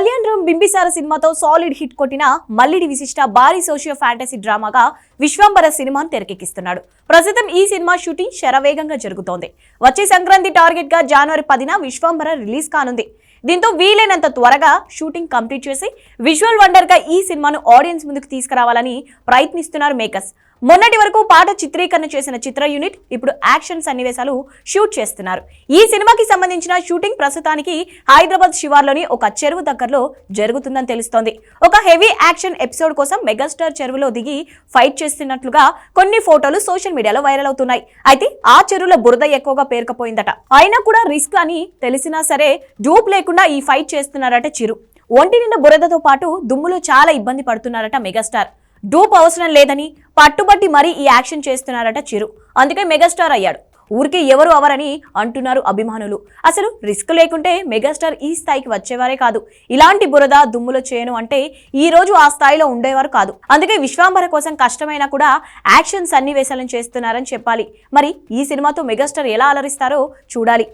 కళ్యాణ్ రామ్ బింబిసార సినిమాతో solid hit కొట్టిన మల్లిడి విశిష్ట భారీ సోషియో ఫ్యాంటసీ డ్రామాగా విశ్వంబర సినిమాను తెరకెక్కిస్తున్నాడు. ప్రస్తుతం ఈ సినిమా షూటింగ్ శరవేగంగా జరుగుతోంది. వచ్చే సంక్రాంతి టార్గెట్ గా జనవరి 10న విశ్వంబర రిలీజ్ కానుంది. దీంతో వీలైనంత త్వరగా షూటింగ్ కంప్లీట్ చేసి విజువల్ వండర్ గా ఈ సినిమాను ఆడియన్స్ ముందుకు తీసుకురావాలని ప్రయత్నిస్తున్నారు మేకర్స్. మొన్నటి వరకు పాట చిత్రీకరణ చేసిన చిత్ర యూనిట్ ఇప్పుడు యాక్షన్ సన్నివేశాలు షూట్ చేస్తున్నారు. ఈ సినిమాకి సంబంధించిన షూటింగ్ ప్రస్తుతానికి హైదరాబాద్ శివార్లోని ఒక చెరువు దగ్గరలో జరుగుతుందని తెలుస్తోంది. ఒక హెవీ యాక్షన్ ఎపిసోడ్ కోసం మెగాస్టార్ చెరువులో దిగి ఫైట్ చేస్తున్నట్లుగా కొన్ని ఫోటోలు సోషల్ మీడియాలో వైరల్ అవుతున్నాయి. అయితే ఆ చెరువులో బురద ఎక్కువగా పేరుకుపోయిందట. అయినా కూడా రిస్క్ అని తెలిసినా సరే డూప్ లేకుండా ఈ ఫైట్ చేస్తున్నారట చిరు. ఒంటి నిండా బురదతో పాటు దుమ్ములో చాలా ఇబ్బంది పడుతున్నారట మెగాస్టార్. డూప్ అవసరం లేదని పట్టుబట్టి మరీ ఈ యాక్షన్ చేస్తున్నారట చిరు. అందుకే మెగాస్టార్ అయ్యాడు. ఊరికే ఎవరు అవరని అంటున్నారు అభిమానులు. అసలు రిస్క్ లేకుంటే మెగాస్టార్ ఈ స్థాయికి వచ్చేవారే కాదు. ఇలాంటి బురద దుమ్ములో చేయను అంటే ఈ రోజు ఆ స్థాయిలో ఉండేవారు కాదు. అందుకే విశ్వాంబర కోసం కష్టమైనా కూడా యాక్షన్ సన్నివేశాలను చేస్తున్నారని చెప్పాలి. మరి ఈ సినిమాతో మెగాస్టార్ ఎలా అలరిస్తారో చూడాలి.